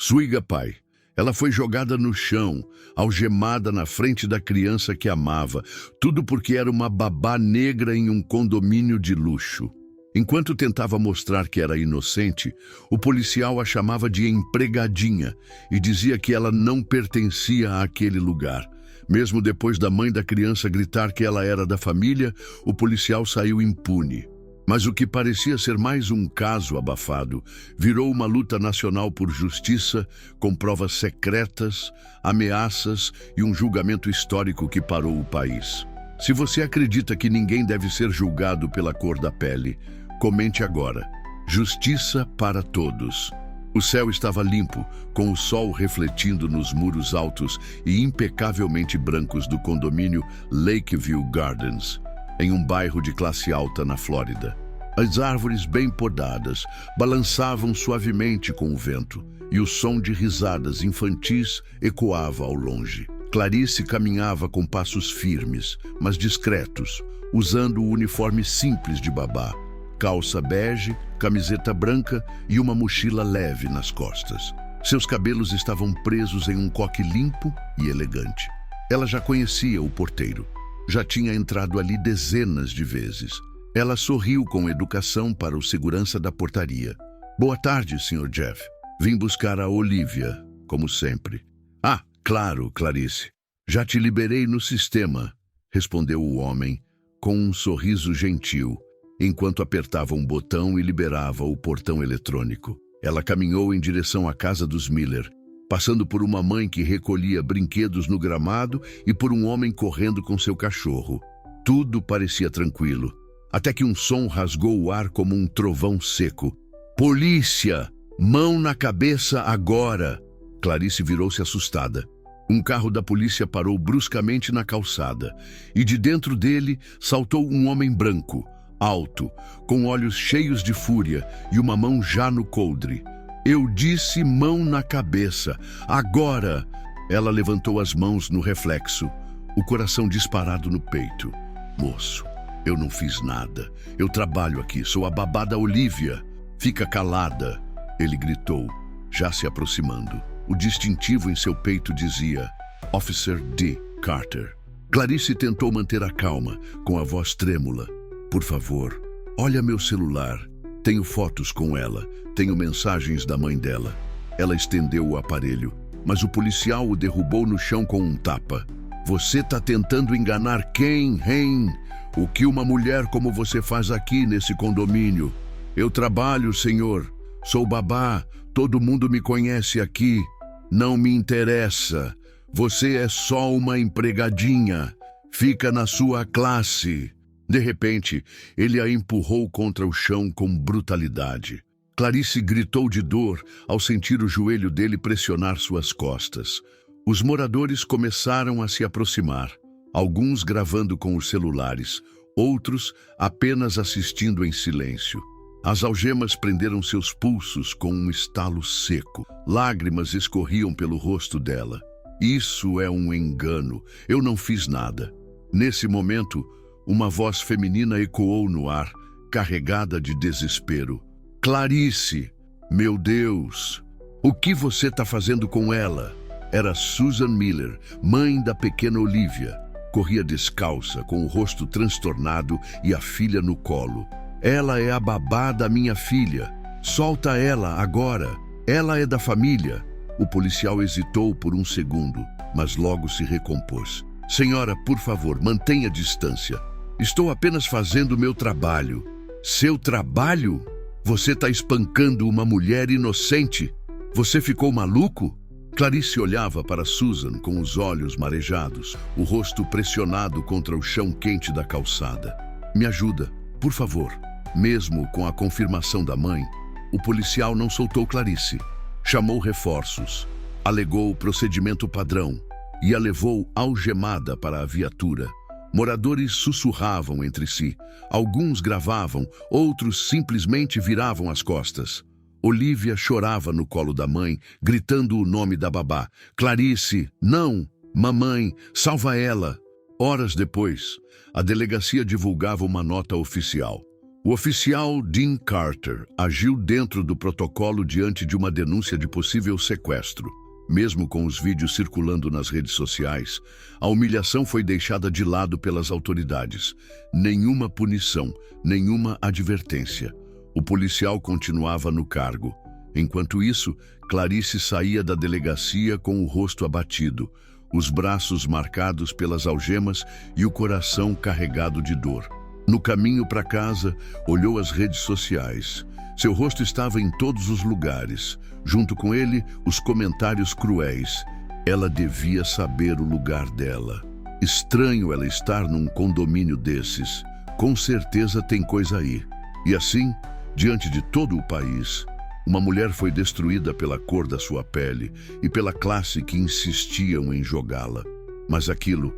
Suiga pai. Ela foi jogada no chão, algemada na frente da criança que amava, tudo porque era uma babá negra em um condomínio de luxo. Enquanto tentava mostrar que era inocente, o policial a chamava de empregadinha e dizia que ela não pertencia àquele lugar. Mesmo depois da mãe da criança gritar que ela era da família, o policial saiu impune. Mas o que parecia ser mais um caso abafado virou uma luta nacional por justiça, com provas secretas, ameaças e um julgamento histórico que parou o país. Se você acredita que ninguém deve ser julgado pela cor da pele, comente agora. Justiça para todos. O céu estava limpo, com o sol refletindo nos muros altos e impecavelmente brancos do condomínio Lakeview Gardens, em um bairro de classe alta na Flórida. As árvores bem podadas balançavam suavemente com o vento e o som de risadas infantis ecoava ao longe. Clarice caminhava com passos firmes, mas discretos, usando o uniforme simples de babá, calça bege, camiseta branca e uma mochila leve nas costas. Seus cabelos estavam presos em um coque limpo e elegante. Ela já conhecia o porteiro. Já tinha entrado ali dezenas de vezes. Ela sorriu com educação para o segurança da portaria. Boa tarde, Sr. Jeff. Vim buscar a Olivia, como sempre. Ah, claro, Clarice. Já te liberei no sistema, respondeu o homem, com um sorriso gentil, enquanto apertava um botão e liberava o portão eletrônico. Ela caminhou em direção à casa dos Miller, passando por uma mãe que recolhia brinquedos no gramado e por um homem correndo com seu cachorro. Tudo parecia tranquilo, até que um som rasgou o ar como um trovão seco. Polícia! Mão na cabeça agora! Clarice virou-se assustada. Um carro da polícia parou bruscamente na calçada, e de dentro dele saltou um homem branco, alto, com olhos cheios de fúria e uma mão já no coldre. Eu disse mão na cabeça. Agora! Ela levantou as mãos no reflexo, o coração disparado no peito. Moço, eu não fiz nada. Eu trabalho aqui, sou a babá da Olivia. Fica calada, ele gritou, já se aproximando. O distintivo em seu peito dizia Officer D. Carter. Clarice tentou manter a calma, com a voz trêmula. Por favor, olha meu celular. Tenho fotos com ela, tenho mensagens da mãe dela. Ela estendeu o aparelho, mas o policial o derrubou no chão com um tapa. Você tá tentando enganar quem, hein? O que uma mulher como você faz aqui nesse condomínio? Eu trabalho, senhor. Sou babá. Todo mundo me conhece aqui. Não me interessa. Você é só uma empregadinha. Fica na sua classe. De repente, ele a empurrou contra o chão com brutalidade. Clarice gritou de dor ao sentir o joelho dele pressionar suas costas. Os moradores começaram a se aproximar, alguns gravando com os celulares, outros apenas assistindo em silêncio. As algemas prenderam seus pulsos com um estalo seco. Lágrimas escorriam pelo rosto dela. Isso é um engano. Eu não fiz nada. Nesse momento, uma voz feminina ecoou no ar, carregada de desespero. Clarice! Meu Deus! O que você está fazendo com ela? Era Susan Miller, mãe da pequena Olivia. Corria descalça, com o rosto transtornado e a filha no colo. Ela é a babá da minha filha. Solta ela agora. Ela é da família. O policial hesitou por um segundo, mas logo se recompôs. Senhora, por favor, mantenha distância. Estou apenas fazendo meu trabalho. Seu trabalho? Você está espancando uma mulher inocente? Você ficou maluco? Clarice olhava para Susan com os olhos marejados, o rosto pressionado contra o chão quente da calçada. Me ajuda, por favor. Mesmo com a confirmação da mãe, o policial não soltou Clarice. Chamou reforços, alegou o procedimento padrão e a levou algemada para a viatura. Moradores sussurravam entre si. Alguns gravavam, outros simplesmente viravam as costas. Olivia chorava no colo da mãe, gritando o nome da babá. Clarice, não! Mamãe, salva ela! Horas depois, a delegacia divulgava uma nota oficial. O oficial Dean Carter agiu dentro do protocolo diante de uma denúncia de possível sequestro. Mesmo com os vídeos circulando nas redes sociais, a humilhação foi deixada de lado pelas autoridades. Nenhuma punição, nenhuma advertência. O policial continuava no cargo. Enquanto isso, Clarice saía da delegacia com o rosto abatido, os braços marcados pelas algemas e o coração carregado de dor. No caminho para casa, olhou as redes sociais. Seu rosto estava em todos os lugares. Junto com ele, os comentários cruéis. Ela devia saber o lugar dela. Estranho ela estar num condomínio desses. Com certeza tem coisa aí. E assim, diante de todo o país, uma mulher foi destruída pela cor da sua pele e pela classe que insistiam em jogá-la. Mas aquilo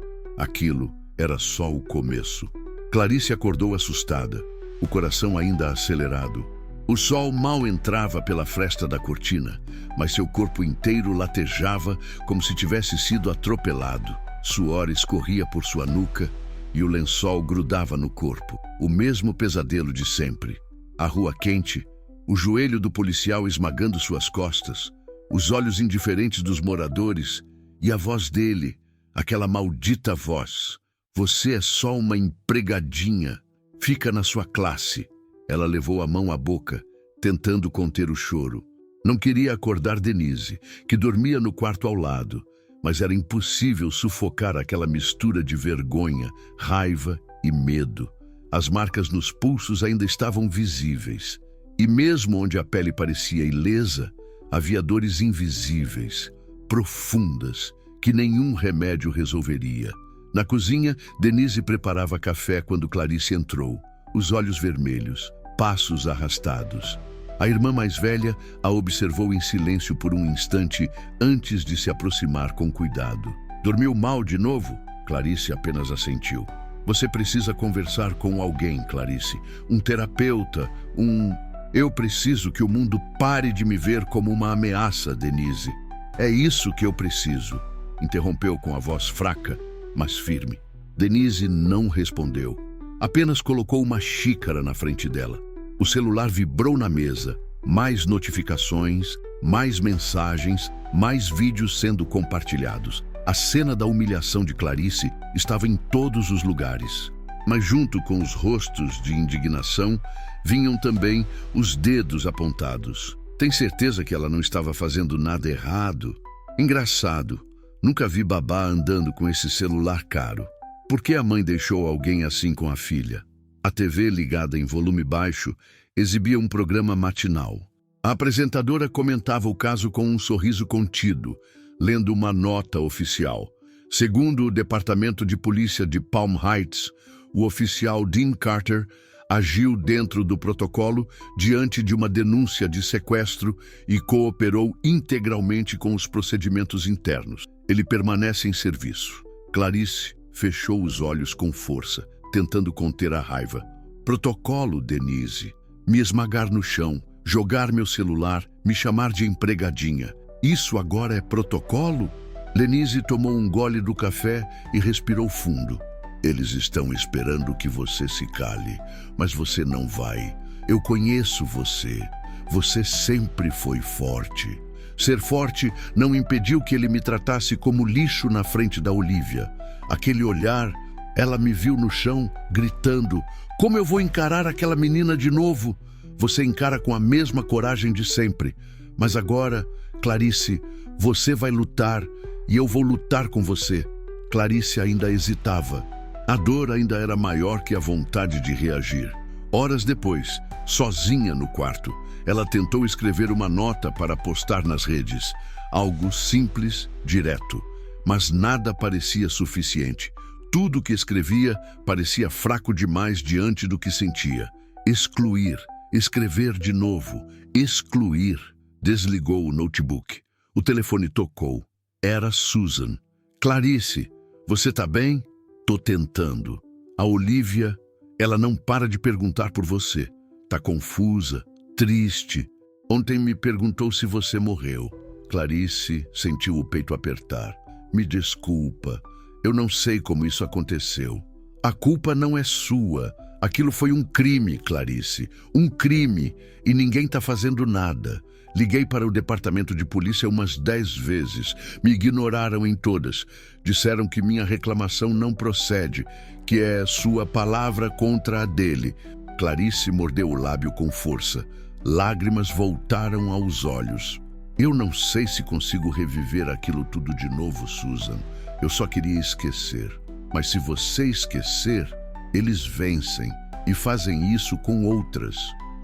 era só o começo. Clarice acordou assustada, o coração ainda acelerado. O sol mal entrava pela fresta da cortina, mas seu corpo inteiro latejava como se tivesse sido atropelado. Suor escorria por sua nuca e o lençol grudava no corpo. O mesmo pesadelo de sempre. A rua quente, o joelho do policial esmagando suas costas, os olhos indiferentes dos moradores e a voz dele, aquela maldita voz. Você é só uma empregadinha. Fica na sua classe. Ela levou a mão à boca, tentando conter o choro. Não queria acordar Denise, que dormia no quarto ao lado, mas era impossível sufocar aquela mistura de vergonha, raiva e medo. As marcas nos pulsos ainda estavam visíveis. E mesmo onde a pele parecia ilesa, havia dores invisíveis, profundas, que nenhum remédio resolveria. Na cozinha, Denise preparava café quando Clarice entrou, os olhos vermelhos, passos arrastados. A irmã mais velha a observou em silêncio por um instante antes de se aproximar com cuidado. Dormiu mal de novo? Clarice apenas assentiu. Você precisa conversar com alguém, Clarice. Um terapeuta, Eu preciso que o mundo pare de me ver como uma ameaça, Denise. É isso que eu preciso, interrompeu com a voz fraca, mas firme. Denise não respondeu. Apenas colocou uma xícara na frente dela. O celular vibrou na mesa. Mais notificações, mais mensagens, mais vídeos sendo compartilhados. A cena da humilhação de Clarice estava em todos os lugares. Mas junto com os rostos de indignação, vinham também os dedos apontados. Tem certeza que ela não estava fazendo nada errado? Engraçado. Nunca vi babá andando com esse celular caro. Por que a mãe deixou alguém assim com a filha? A TV, ligada em volume baixo, exibia um programa matinal. A apresentadora comentava o caso com um sorriso contido, lendo uma nota oficial. Segundo o Departamento de Polícia de Palm Heights, o oficial Dean Carter agiu dentro do protocolo diante de uma denúncia de sequestro e cooperou integralmente com os procedimentos internos. Ele permanece em serviço. Clarice fechou os olhos com força, tentando conter a raiva. Protocolo, Denise. Me esmagar no chão, jogar meu celular, me chamar de empregadinha. Isso agora é protocolo? Denise tomou um gole do café e respirou fundo. Eles estão esperando que você se cale, mas você não vai. Eu conheço você. Você sempre foi forte. Ser forte não impediu que ele me tratasse como lixo na frente da Olivia. Aquele olhar, ela me viu no chão, gritando: como eu vou encarar aquela menina de novo? Você encara com a mesma coragem de sempre. Mas agora, Clarice, você vai lutar e eu vou lutar com você. Clarice ainda hesitava. A dor ainda era maior que a vontade de reagir. Horas depois, sozinha no quarto, ela tentou escrever uma nota para postar nas redes. Algo simples, direto. Mas nada parecia suficiente. Tudo o que escrevia parecia fraco demais diante do que sentia. Excluir, escrever de novo, excluir. Desligou o notebook. O telefone tocou. Era Susan. Clarice, você tá bem? Tô tentando. A Olivia, ela não para de perguntar por você. Tá confusa, triste. Ontem me perguntou se você morreu. Clarice sentiu o peito apertar. Me desculpa. Eu não sei como isso aconteceu. A culpa não é sua. Aquilo foi um crime, Clarice. Um crime. E ninguém está fazendo nada. Liguei para o departamento de polícia umas 10 vezes. Me ignoraram em todas. Disseram que minha reclamação não procede, que é sua palavra contra a dele. Clarice mordeu o lábio com força. Lágrimas voltaram aos olhos. Eu não sei se consigo reviver aquilo tudo de novo, Susan. Eu só queria esquecer. Mas se você esquecer, eles vencem e fazem isso com outras,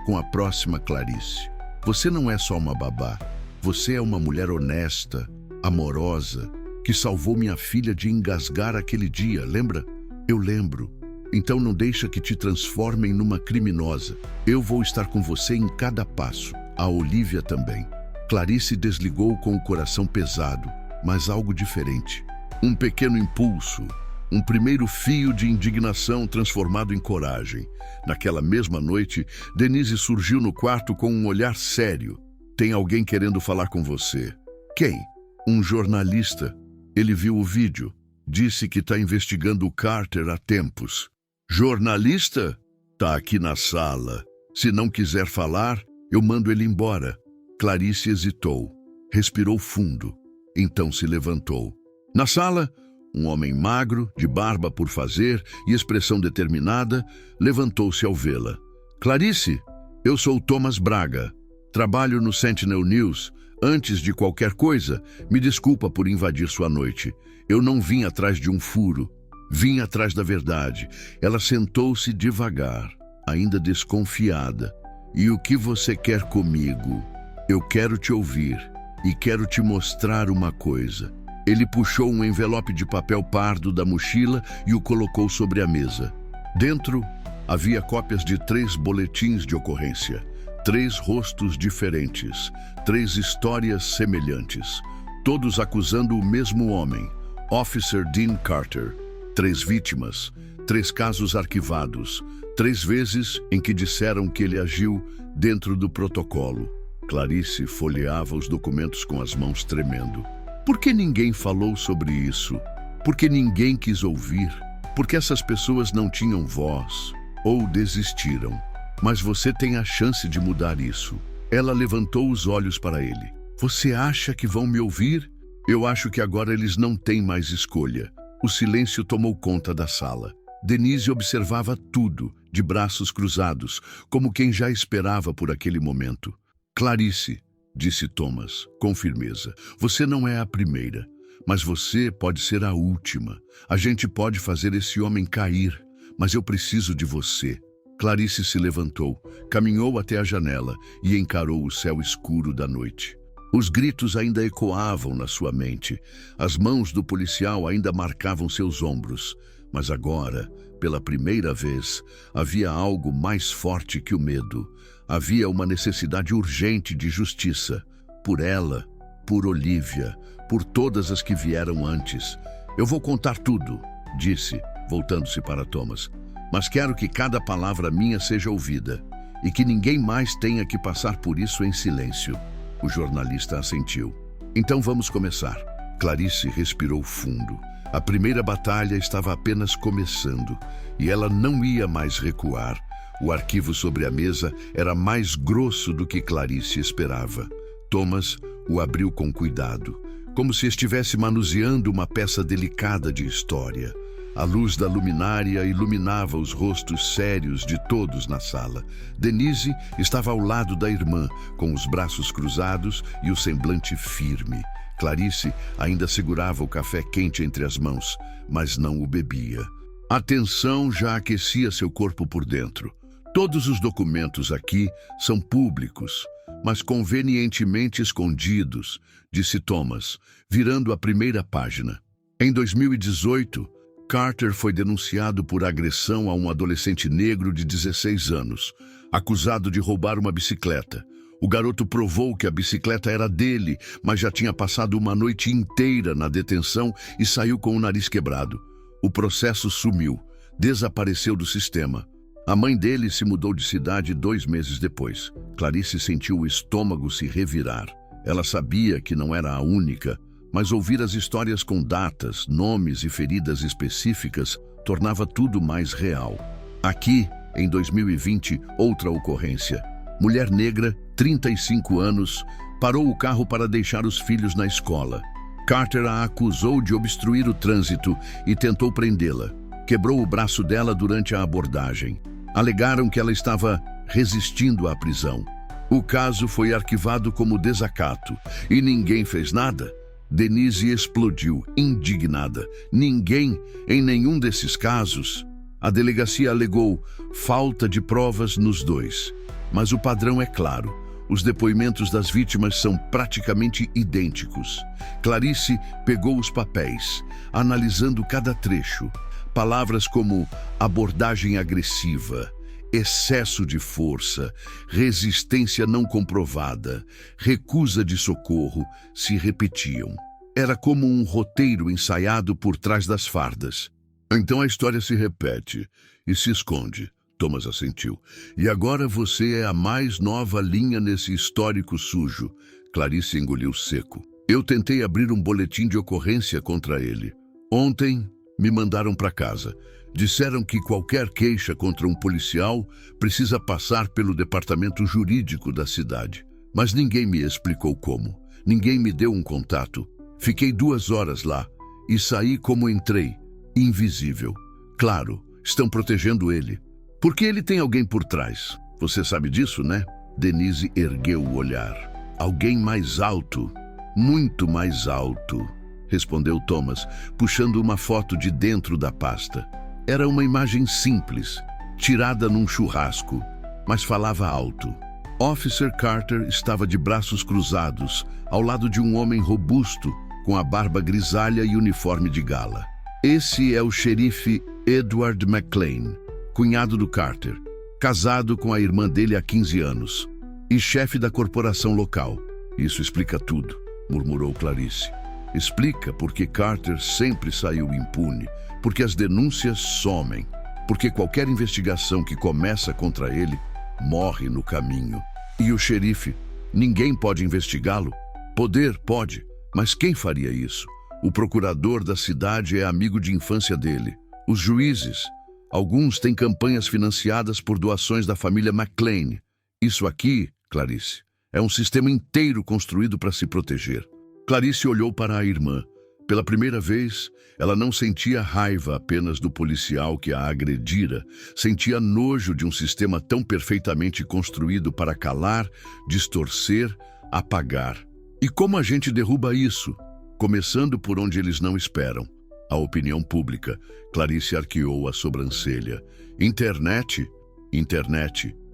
com a próxima Clarice. Você não é só uma babá. Você é uma mulher honesta, amorosa, que salvou minha filha de engasgar aquele dia, lembra? Eu lembro. Então não deixa que te transformem numa criminosa. Eu vou estar com você em cada passo. A Olivia também. Clarice desligou com o coração pesado, mas algo diferente. Um pequeno impulso, um primeiro fio de indignação transformado em coragem. Naquela mesma noite, Denise surgiu no quarto com um olhar sério. Tem alguém querendo falar com você. Quem? Um jornalista. Ele viu o vídeo. Disse que está investigando o Carter há tempos. Jornalista? Tá aqui na sala. Se não quiser falar, eu mando ele embora. Clarice hesitou. Respirou fundo. Então se levantou. Na sala, um homem magro, de barba por fazer e expressão determinada, levantou-se ao vê-la. Clarice, eu sou Thomas Braga. Trabalho no Sentinel News. Antes de qualquer coisa, me desculpa por invadir sua noite. Eu não vim atrás de um furo. Vim atrás da verdade. Ela sentou-se devagar, ainda desconfiada. E o que você quer comigo? Eu quero te ouvir e quero te mostrar uma coisa. Ele puxou um envelope de papel pardo da mochila e o colocou sobre a mesa. Dentro, havia cópias de 3 boletins de ocorrência, 3 rostos diferentes, 3 histórias semelhantes, todos acusando o mesmo homem, Officer Dean Carter. 3 vítimas, 3 casos arquivados, 3 vezes em que disseram que ele agiu dentro do protocolo. Clarice folheava os documentos com as mãos tremendo. Por que ninguém falou sobre isso? Por que ninguém quis ouvir? Porque essas pessoas não tinham voz ou desistiram. Mas você tem a chance de mudar isso. Ela levantou os olhos para ele. Você acha que vão me ouvir? Eu acho que agora eles não têm mais escolha. O silêncio tomou conta da sala. Denise observava tudo, de braços cruzados, como quem já esperava por aquele momento. Clarice, disse Thomas, com firmeza, você não é a primeira, mas você pode ser a última. A gente pode fazer esse homem cair, mas eu preciso de você. Clarice se levantou, caminhou até a janela e encarou o céu escuro da noite. Os gritos ainda ecoavam na sua mente. As mãos do policial ainda marcavam seus ombros. Mas agora, pela primeira vez, havia algo mais forte que o medo. Havia uma necessidade urgente de justiça. Por ela, por Olivia, por todas as que vieram antes. Eu vou contar tudo, disse, voltando-se para Thomas. Mas quero que cada palavra minha seja ouvida e que ninguém mais tenha que passar por isso em silêncio. O jornalista assentiu. Então vamos começar. Clarice respirou fundo. A primeira batalha estava apenas começando e ela não ia mais recuar. O arquivo sobre a mesa era mais grosso do que Clarice esperava. Thomas o abriu com cuidado, como se estivesse manuseando uma peça delicada de história. A luz da luminária iluminava os rostos sérios de todos na sala. Denise estava ao lado da irmã, com os braços cruzados e o semblante firme. Clarice ainda segurava o café quente entre as mãos, mas não o bebia. A tensão já aquecia seu corpo por dentro. Todos os documentos aqui são públicos, mas convenientemente escondidos, disse Thomas, virando a primeira página. Em 2018, Carter foi denunciado por agressão a um adolescente negro de 16 anos, acusado de roubar uma bicicleta. O garoto provou que a bicicleta era dele, mas já tinha passado uma noite inteira na detenção e saiu com o nariz quebrado. O processo sumiu, desapareceu do sistema. A mãe dele se mudou de cidade 2 meses depois. Clarice sentiu o estômago se revirar. Ela sabia que não era a única, mas ouvir as histórias com datas, nomes e feridas específicas tornava tudo mais real. Aqui, Em 2020, outra ocorrência. Mulher negra, 35 anos, parou o carro para deixar os filhos na escola. Carter a acusou de obstruir o trânsito e tentou prendê-la. Quebrou o braço dela durante a abordagem. Alegaram que ela estava resistindo à prisão. O caso foi arquivado como desacato e ninguém fez nada. Denise explodiu, indignada. Ninguém, em nenhum desses casos. A delegacia alegou falta de provas nos dois. Mas o padrão é claro. Os depoimentos das vítimas são praticamente idênticos. Clarice pegou os papéis, analisando cada trecho. Palavras como abordagem agressiva, excesso de força, resistência não comprovada, recusa de socorro se repetiam. Era como um roteiro ensaiado por trás das fardas. Então a história se repete e se esconde. Thomas assentiu. E agora você é a mais nova linha nesse histórico sujo. Clarice engoliu seco. Eu tentei abrir um boletim de ocorrência contra ele. Ontem me mandaram para casa. Disseram que qualquer queixa contra um policial precisa passar pelo departamento jurídico da cidade. Mas ninguém me explicou como. Ninguém me deu um contato. Fiquei 2 horas lá e saí como entrei, invisível. Claro, estão protegendo ele. Porque ele tem alguém por trás. Você sabe disso, né? Denise ergueu o olhar. Alguém mais alto, muito mais alto, respondeu Thomas, puxando uma foto de dentro da pasta. Era uma imagem simples, tirada num churrasco, mas falava alto. Officer Carter estava de braços cruzados, ao lado de um homem robusto, com a barba grisalha e uniforme de gala. Esse é o xerife Edward McLean, cunhado do Carter, casado com a irmã dele há 15 anos e chefe da corporação local. Isso explica tudo, murmurou Clarice. Explica porque Carter sempre saiu impune, porque as denúncias somem, porque qualquer investigação que começa contra ele morre no caminho. E o xerife? Ninguém pode investigá-lo? Poder pode, mas quem faria isso? O procurador da cidade é amigo de infância dele. Os juízes? Alguns têm campanhas financiadas por doações da família McLean. Isso aqui, Clarice, é um sistema inteiro construído para se proteger. Clarice olhou para a irmã. Pela primeira vez, ela não sentia raiva apenas do policial que a agredira, sentia nojo de um sistema tão perfeitamente construído para calar, distorcer, apagar. E como a gente derruba isso? Começando por onde eles não esperam. A opinião pública. Clarice arqueou a sobrancelha. Internet,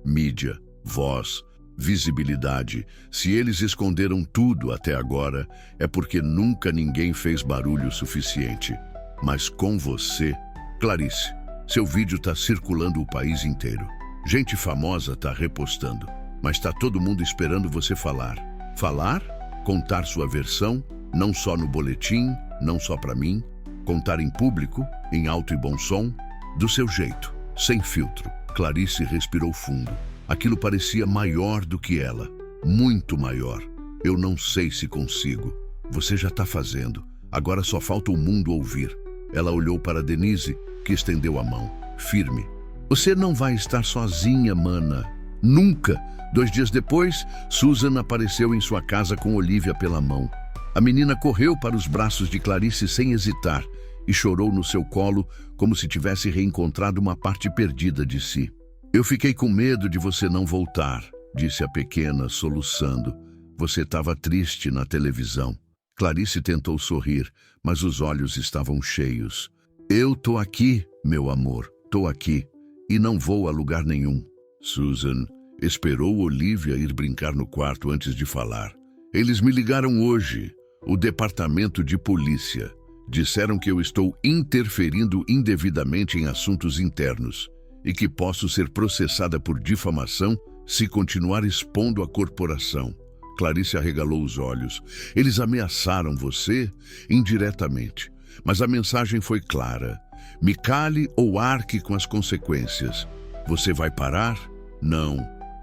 mídia, voz, visibilidade. Se eles esconderam tudo até agora, é porque nunca ninguém fez barulho suficiente. Mas com você, Clarice, seu vídeo está circulando o país inteiro. Gente famosa está repostando, mas está todo mundo esperando você falar. Falar? Contar sua versão, não só no boletim, não só para mim. Contar em público, em alto e bom som, do seu jeito, sem filtro. Clarice respirou fundo. Aquilo parecia maior do que ela, muito maior. Eu não sei se consigo. Você já está fazendo. Agora só falta o mundo ouvir. Ela olhou para Denise, que estendeu a mão, firme. Você não vai estar sozinha, mana. Nunca. 2 dias depois, Susan apareceu em sua casa com Olivia pela mão. A menina correu para os braços de Clarice sem hesitar e chorou no seu colo como se tivesse reencontrado uma parte perdida de si. Eu fiquei com medo de você não voltar, disse a pequena, soluçando. Você estava triste na televisão. Clarice tentou sorrir, mas os olhos estavam cheios. Eu tô aqui, meu amor, tô aqui, e não vou a lugar nenhum. Susan esperou Olivia ir brincar no quarto antes de falar. Eles me ligaram hoje. O departamento de polícia. Disseram que eu estou interferindo indevidamente em assuntos internos e que posso ser processada por difamação se continuar expondo a corporação. Clarice arregalou os olhos. Eles ameaçaram você indiretamente, mas a mensagem foi clara. Me cale ou arque com as consequências. Você vai parar? Não.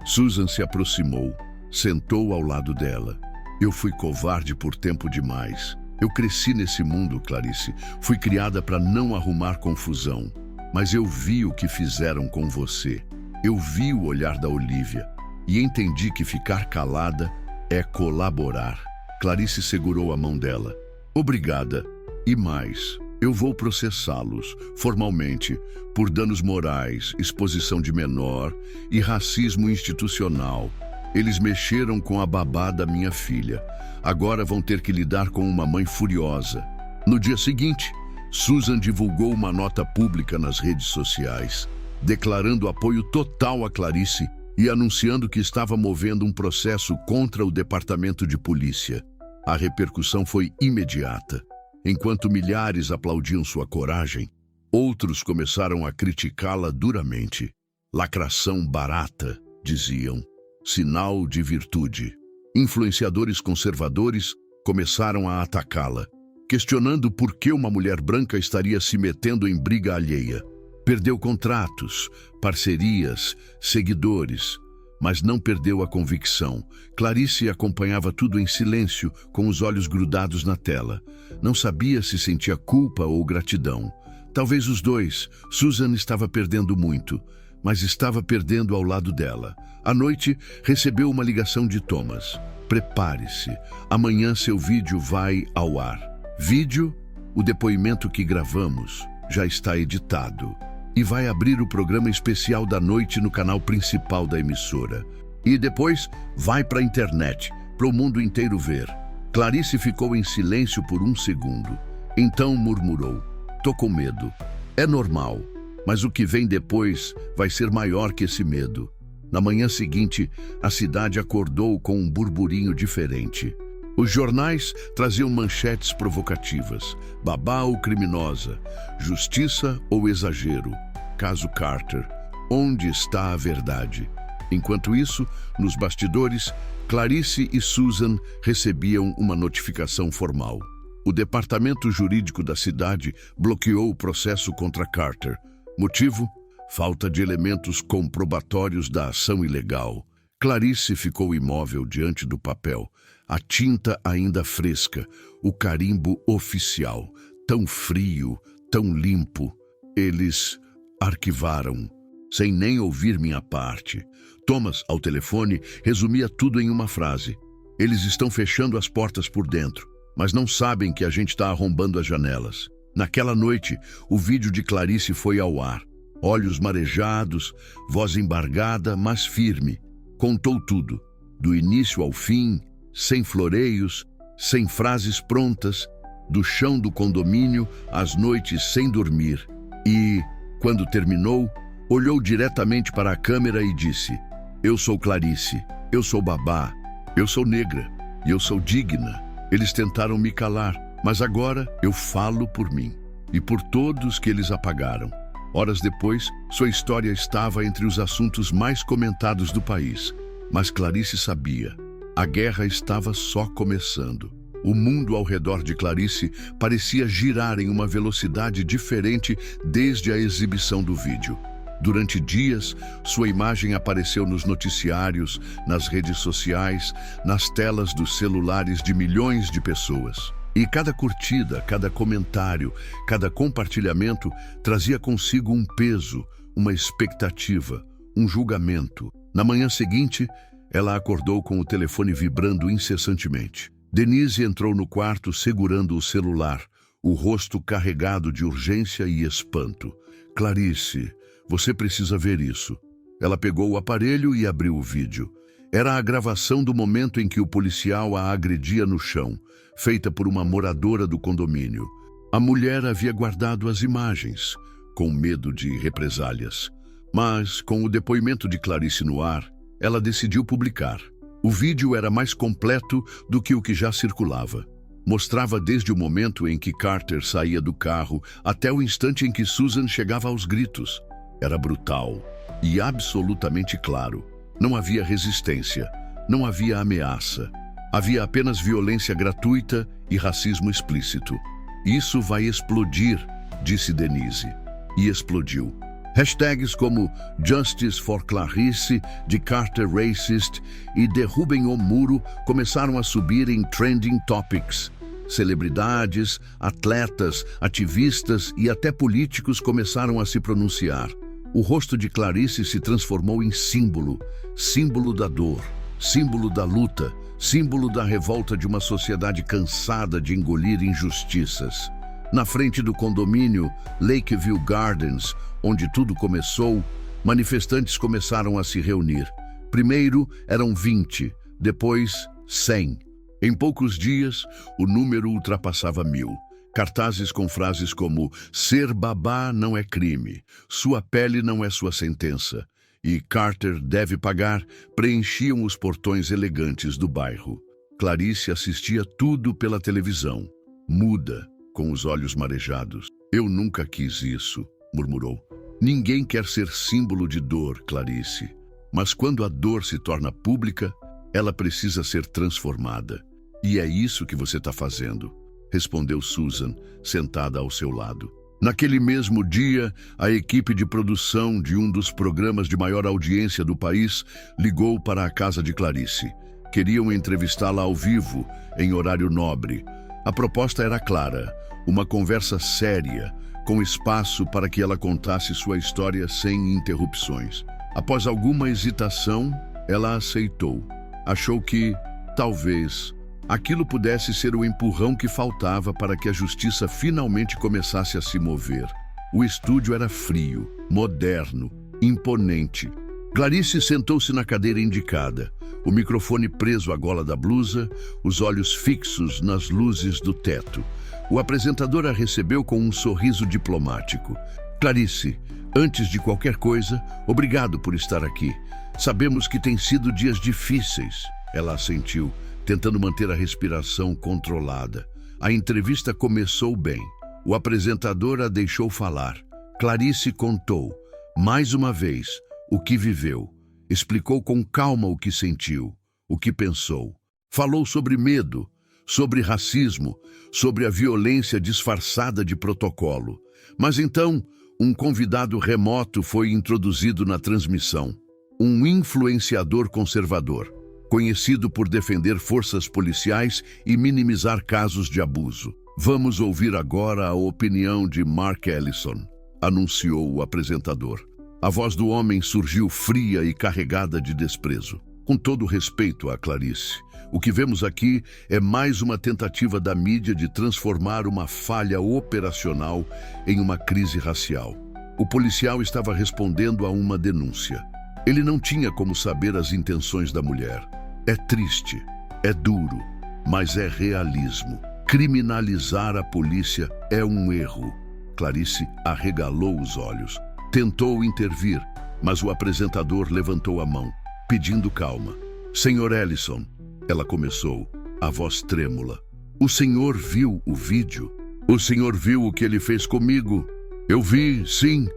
Susan se aproximou, sentou ao lado dela. Eu fui covarde por tempo demais. Eu cresci nesse mundo, Clarice. Fui criada para não arrumar confusão. mas eu vi o que fizeram com você. Eu vi o olhar da Olivia e entendi que ficar calada é colaborar. Clarice segurou a mão dela. Obrigada. E mais, eu vou processá-los, formalmente, por danos morais, exposição de menor e racismo institucional. Eles mexeram com a babá da minha filha. Agora vão ter que lidar com uma mãe furiosa. No dia seguinte, Susan divulgou uma nota pública nas redes sociais, declarando apoio total a Clarice e anunciando que estava movendo um processo contra o departamento de polícia. A repercussão foi imediata. Enquanto milhares aplaudiam sua coragem, outros começaram a criticá-la duramente. Lacração barata, diziam. Sinal de virtude. Influenciadores conservadores começaram a atacá-la, questionando por que uma mulher branca estaria se metendo em briga alheia. Perdeu contratos, parcerias, seguidores, mas não perdeu a convicção. Clarice acompanhava tudo em silêncio, com os olhos grudados na tela. Não sabia se sentia culpa ou gratidão. Talvez os dois. Susan estava perdendo muito, mas estava perdendo ao lado dela. À noite, recebeu uma ligação de Thomas. Prepare-se, amanhã seu vídeo vai ao ar. Vídeo? O depoimento que gravamos já está editado e vai abrir o programa especial da noite no canal principal da emissora. E depois vai para a internet, para o mundo inteiro ver. Clarice ficou em silêncio por um segundo. Então murmurou: "Tô com medo. É normal, mas o que vem depois vai ser maior que esse medo." Na manhã seguinte, a cidade acordou com um burburinho diferente. Os jornais traziam manchetes provocativas: babá ou criminosa, justiça ou exagero, caso Carter, onde está a verdade? Enquanto isso, nos bastidores, Clarice e Susan recebiam uma notificação formal. O departamento jurídico da cidade bloqueou o processo contra Carter. Motivo? Falta de elementos comprobatórios da ação ilegal. Clarice ficou imóvel diante do papel, a tinta ainda fresca, o carimbo oficial, tão frio, tão limpo. Eles arquivaram, sem nem ouvir minha parte. Thomas, ao telefone, resumia tudo em uma frase: "Eles estão fechando as portas por dentro, mas não sabem que a gente está arrombando as janelas." Naquela noite, o vídeo de Clarice foi ao ar. Olhos marejados, voz embargada, mas firme. Contou tudo, do início ao fim, sem floreios, sem frases prontas, do chão do condomínio às noites sem dormir. E, quando terminou, olhou diretamente para a câmera e disse: "Eu sou Clarice, eu sou babá, eu sou negra e eu sou digna. Eles tentaram me calar, mas agora eu falo por mim e por todos que eles apagaram." Horas depois, sua história estava entre os assuntos mais comentados do país. Mas Clarice sabia, a guerra estava só começando. O mundo ao redor de Clarice parecia girar em uma velocidade diferente desde a exibição do vídeo. Durante dias, sua imagem apareceu nos noticiários, nas redes sociais, nas telas dos celulares de milhões de pessoas. E cada curtida, cada comentário, cada compartilhamento trazia consigo um peso, uma expectativa, um julgamento. Na manhã seguinte, ela acordou com o telefone vibrando incessantemente. Denise entrou no quarto segurando o celular, o rosto carregado de urgência e espanto. "Clarice, você precisa ver isso." Ela pegou o aparelho e abriu o vídeo. Era a gravação do momento em que o policial a agredia no chão, feita por uma moradora do condomínio. A mulher havia guardado as imagens, com medo de represálias. Mas, com o depoimento de Clarice no ar, ela decidiu publicar. O vídeo era mais completo do que o que já circulava. Mostrava desde o momento em que Carter saía do carro até o instante em que Susan chegava aos gritos. Era brutal e absolutamente claro. Não havia resistência, não havia ameaça. Havia apenas violência gratuita e racismo explícito. "Isso vai explodir", disse Denise. E explodiu. Hashtags como Justice for Clarice, de Carter Racist e Derrubem o Muro começaram a subir em Trending Topics. Celebridades, atletas, ativistas e até políticos começaram a se pronunciar. O rosto de Clarice se transformou em símbolo, símbolo da dor, símbolo da luta, símbolo da revolta de uma sociedade cansada de engolir injustiças. Na frente do condomínio Lakeview Gardens, onde tudo começou, manifestantes começaram a se reunir. Primeiro eram 20, depois 100. Em poucos dias, o número ultrapassava 1000. Cartazes com frases como "Ser babá não é crime", "Sua pele não é sua sentença" e "Carter deve pagar" preenchiam os portões elegantes do bairro. Clarice assistia tudo pela televisão, muda, com os olhos marejados. "Eu nunca quis isso", murmurou. "Ninguém quer ser símbolo de dor, Clarice. Mas quando a dor se torna pública, ela precisa ser transformada. E é isso que você está fazendo", respondeu Susan, sentada ao seu lado. Naquele mesmo dia, a equipe de produção de um dos programas de maior audiência do país ligou para a casa de Clarice. Queriam entrevistá-la ao vivo, em horário nobre. A proposta era clara, uma conversa séria, com espaço para que ela contasse sua história sem interrupções. Após alguma hesitação, ela aceitou. Achou que, talvez, aquilo pudesse ser o empurrão que faltava para que a justiça finalmente começasse a se mover. O estúdio era frio, moderno, imponente. Clarice sentou-se na cadeira indicada, o microfone preso à gola da blusa, os olhos fixos nas luzes do teto. O apresentador a recebeu com um sorriso diplomático. "Clarice, antes de qualquer coisa, obrigado por estar aqui. Sabemos que tem sido dias difíceis." Ela assentiu, tentando manter a respiração controlada. A entrevista começou bem. O apresentador a deixou falar. Clarice contou, mais uma vez, o que viveu. Explicou com calma o que sentiu, o que pensou. Falou sobre medo, sobre racismo, sobre a violência disfarçada de protocolo. Mas então, um convidado remoto foi introduzido na transmissão. Um influenciador conservador, conhecido por defender forças policiais e minimizar casos de abuso. "Vamos ouvir agora a opinião de Mark Ellison", anunciou o apresentador. A voz do homem surgiu fria e carregada de desprezo. "Com todo respeito a Clarice, o que vemos aqui é mais uma tentativa da mídia de transformar uma falha operacional em uma crise racial." O policial estava respondendo a uma denúncia. Ele não tinha como saber as intenções da mulher. "É triste, é duro, mas é realismo. Criminalizar a polícia é um erro." Clarice arregalou os olhos. Tentou intervir, mas o apresentador levantou a mão, pedindo calma. "Senhor Ellison", ela começou, a voz trêmula. "O senhor viu o vídeo? O senhor viu o que ele fez comigo?" "Eu vi, sim,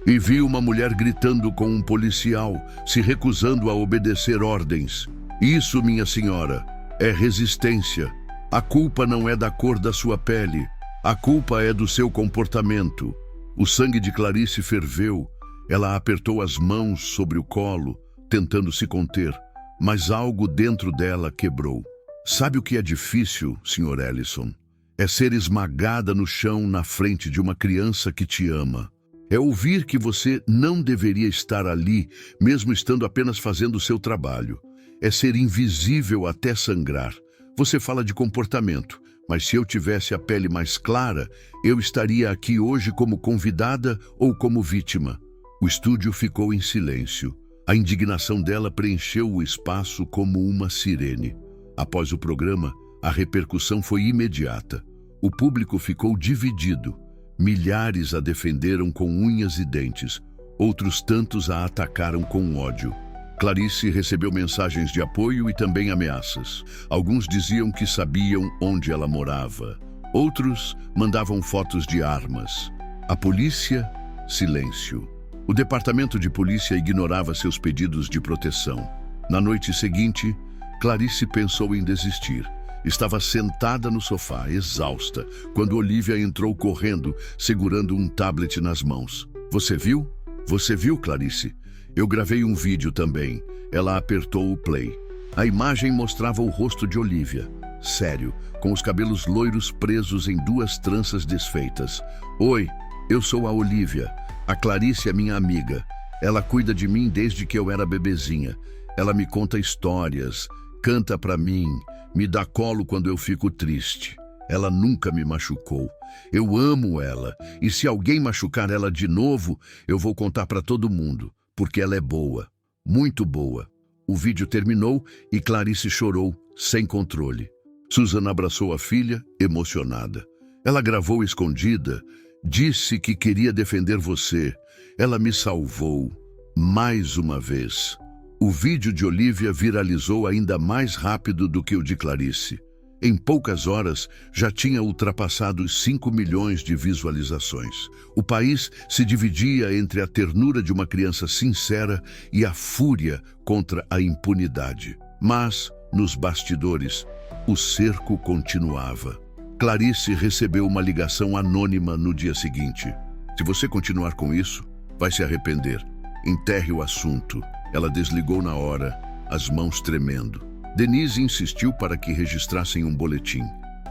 e vi uma mulher gritando com um policial, se recusando a obedecer ordens. Isso, minha senhora, é resistência. A culpa não é da cor da sua pele, a culpa é do seu comportamento." O sangue de Clarice ferveu. Ela apertou as mãos sobre o colo, tentando se conter, mas algo dentro dela quebrou. "Sabe o que é difícil, Sr. Ellison? É ser esmagada no chão na frente de uma criança que te ama. É ouvir que você não deveria estar ali, mesmo estando apenas fazendo o seu trabalho. É ser invisível até sangrar. Você fala de comportamento, mas se eu tivesse a pele mais clara, eu estaria aqui hoje como convidada ou como vítima." O estúdio ficou em silêncio. A indignação dela preencheu o espaço como uma sirene. Após o programa, a repercussão foi imediata. O público ficou dividido. Milhares a defenderam com unhas e dentes. Outros tantos a atacaram com ódio. Clarice recebeu mensagens de apoio e também ameaças. Alguns diziam que sabiam onde ela morava. Outros mandavam fotos de armas. A polícia, silêncio. O departamento de polícia ignorava seus pedidos de proteção. Na noite seguinte, Clarice pensou em desistir. Estava sentada no sofá, exausta, quando Olivia entrou correndo, segurando um tablet nas mãos. "Você viu? Você viu, Clarice? Eu gravei um vídeo também." Ela apertou o play. A imagem mostrava o rosto de Olivia. sério, com os cabelos loiros presos em 2 tranças desfeitas. Oi, eu sou a Olivia. A Clarice é minha amiga. Ela cuida de mim desde que eu era bebezinha. Ela me conta histórias, canta pra mim, me dá colo quando eu fico triste. Ela nunca me machucou. Eu amo ela, e se alguém machucar ela de novo, eu vou contar pra todo mundo, porque ela é boa, muito boa. O vídeo terminou e Clarice chorou, sem controle. Susan abraçou a filha, emocionada. Ela gravou escondida, disse que queria defender você. Ela me salvou, mais uma vez. O vídeo de Olivia viralizou ainda mais rápido do que o de Clarice. Em poucas horas, já tinha ultrapassado os 5 milhões de visualizações. O país se dividia entre a ternura de uma criança sincera e a fúria contra a impunidade. Mas, nos bastidores, o cerco continuava. Clarice recebeu uma ligação anônima no dia seguinte. Se você continuar com isso, vai se arrepender. Enterre o assunto. Ela desligou na hora, as mãos tremendo. Denise insistiu para que registrassem um boletim,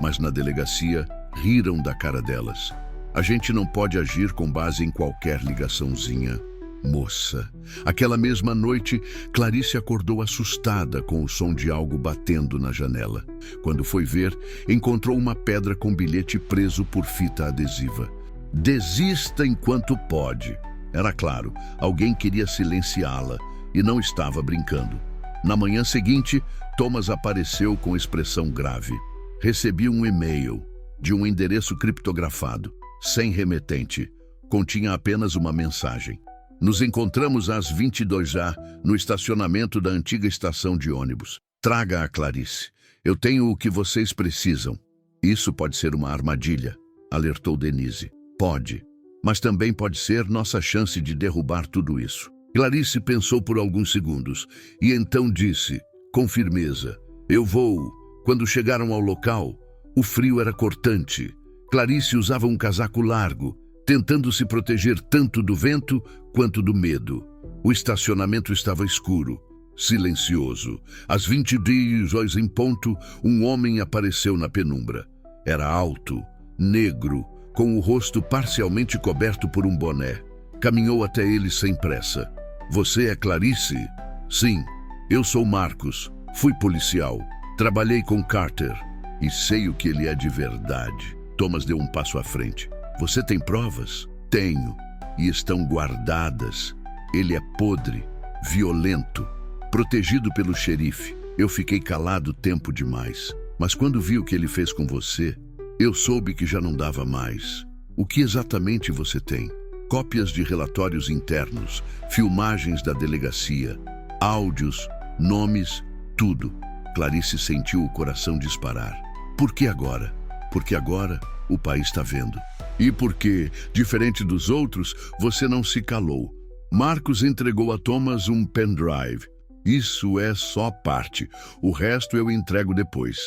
mas na delegacia riram da cara delas. A gente não pode agir com base em qualquer ligaçãozinha. Moça. Aquela mesma noite, Clarice acordou assustada com o som de algo batendo na janela. Quando foi ver, encontrou uma pedra com bilhete preso por fita adesiva. Desista enquanto pode. Era claro, alguém queria silenciá-la e não estava brincando. Na manhã seguinte, Thomas apareceu com expressão grave. Recebi um e-mail de um endereço criptografado, sem remetente. Continha apenas uma mensagem. Nos encontramos às 22h no estacionamento da antiga estação de ônibus. Traga a Clarice. Eu tenho o que vocês precisam. Isso pode ser uma armadilha, alertou Denise. Pode, mas também pode ser nossa chance de derrubar tudo isso. Clarice pensou por alguns segundos e então disse, com firmeza, eu vou. Quando chegaram ao local, o frio era cortante. Clarice usava um casaco largo, tentando se proteger tanto do vento quanto do medo. O estacionamento estava escuro, silencioso. Às 22h em ponto, um homem apareceu na penumbra. Era alto, negro, com o rosto parcialmente coberto por um boné. Caminhou até ele sem pressa. Você é Clarice? Sim, eu sou Marcos, fui policial, trabalhei com Carter e sei o que ele é de verdade. Thomas deu um passo à frente. Você tem provas? Tenho, e estão guardadas. Ele é podre, violento, protegido pelo xerife. Eu fiquei calado tempo demais, mas quando vi o que ele fez com você, eu soube que já não dava mais. O que exatamente você tem? Cópias de relatórios internos, filmagens da delegacia, áudios, nomes, tudo. Clarice sentiu o coração disparar. Por que agora? Porque agora o país está vendo. E porque, diferente dos outros, você não se calou. Marcos entregou a Thomas um pendrive. Isso é só parte. O resto eu entrego depois.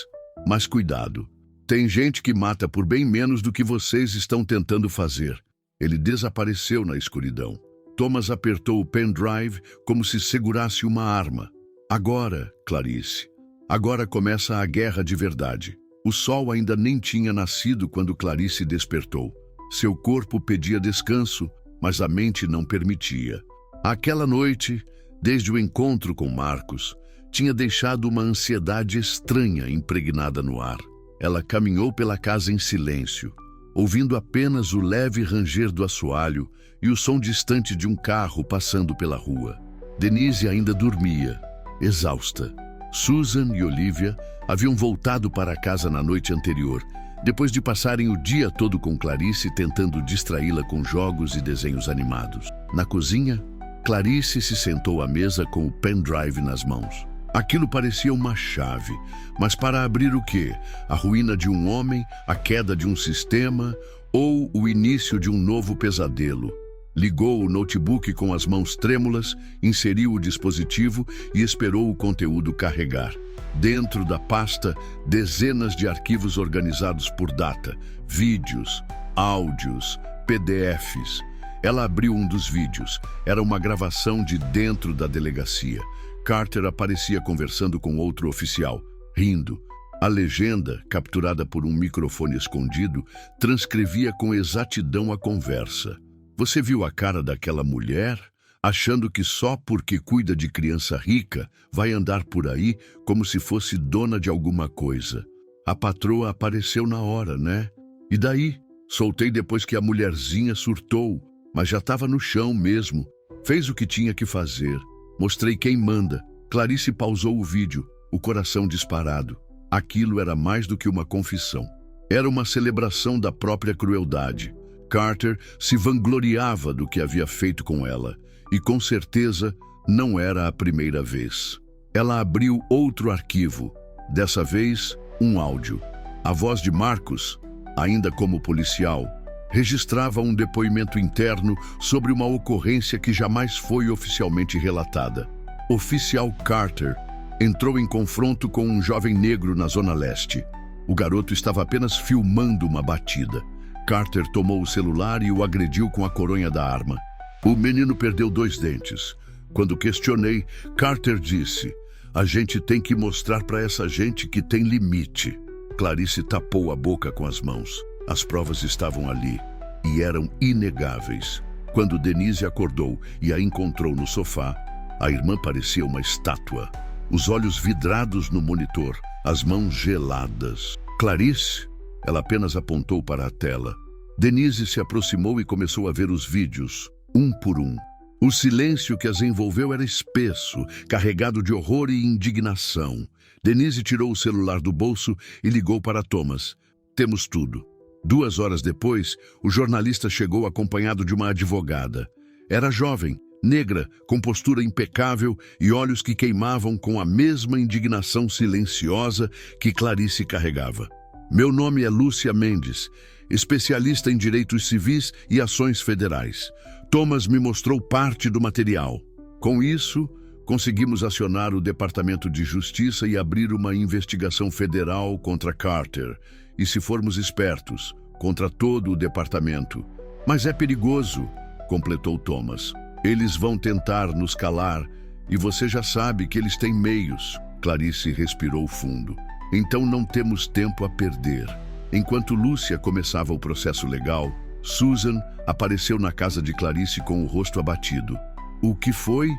Mas cuidado. Tem gente que mata por bem menos do que vocês estão tentando fazer. Ele desapareceu na escuridão. Thomas apertou o pendrive como se segurasse uma arma. Agora, Clarice, agora começa a guerra de verdade. O sol ainda nem tinha nascido quando Clarice despertou. Seu corpo pedia descanso, mas a mente não permitia. Aquela noite, desde o encontro com Marcos, tinha deixado uma ansiedade estranha impregnada no ar. Ela caminhou pela casa em silêncio, ouvindo apenas o leve ranger do assoalho e o som distante de um carro passando pela rua. Denise ainda dormia, exausta. Susan e Olivia haviam voltado para casa na noite anterior, depois de passarem o dia todo com Clarice tentando distraí-la com jogos e desenhos animados. Na cozinha, Clarice se sentou à mesa com o pendrive nas mãos. Aquilo parecia uma chave, mas para abrir o quê? A ruína de um homem, a queda de um sistema ou o início de um novo pesadelo? Ligou o notebook com as mãos trêmulas, inseriu o dispositivo e esperou o conteúdo carregar. Dentro da pasta, dezenas de arquivos organizados por data, vídeos, áudios, PDFs. Ela abriu um dos vídeos. Era uma gravação de dentro da delegacia. Carter aparecia conversando com outro oficial, rindo. A legenda, capturada por um microfone escondido, transcrevia com exatidão a conversa. Você viu a cara daquela mulher? Achando que só porque cuida de criança rica vai andar por aí como se fosse dona de alguma coisa. A patroa apareceu na hora, né? E daí? Soltei depois que a mulherzinha surtou, mas já estava no chão mesmo. Fez o que tinha que fazer. Mostrei quem manda. Clarice pausou o vídeo, o coração disparado. Aquilo era mais do que uma confissão. Era uma celebração da própria crueldade. Carter se vangloriava do que havia feito com ela. E com certeza não era a primeira vez. Ela abriu outro arquivo. Dessa vez, um áudio. A voz de Marcos, ainda como policial, registrava um depoimento interno sobre uma ocorrência que jamais foi oficialmente relatada. Oficial Carter entrou em confronto com um jovem negro na Zona Leste. O garoto estava apenas filmando uma batida. Carter tomou o celular e o agrediu com a coronha da arma. O menino perdeu 2 dentes. Quando questionei, Carter disse: "A gente tem que mostrar para essa gente que tem limite." Clarice tapou a boca com as mãos. As provas estavam ali e eram inegáveis. Quando Denise acordou e a encontrou no sofá, a irmã parecia uma estátua. Os olhos vidrados no monitor, as mãos geladas. "Clarice?" Ela apenas apontou para a tela. Denise se aproximou e começou a ver os vídeos, um por um. O silêncio que as envolveu era espesso, carregado de horror e indignação. Denise tirou o celular do bolso e ligou para Thomas. "Temos tudo." 2 horas depois, o jornalista chegou acompanhado de uma advogada. Era jovem, negra, com postura impecável e olhos que queimavam com a mesma indignação silenciosa que Clarice carregava. "Meu nome é Lúcia Mendes, especialista em direitos civis e ações federais. Thomas me mostrou parte do material. Com isso, conseguimos acionar o Departamento de Justiça e abrir uma investigação federal contra Carter. E, se formos espertos, contra todo o departamento. Mas é perigoso", completou Thomas. "Eles vão tentar nos calar e você já sabe que eles têm meios." Clarice respirou fundo. "Então não temos tempo a perder." Enquanto Lúcia começava o processo legal, Susan apareceu na casa de Clarice com o rosto abatido. "O que foi?"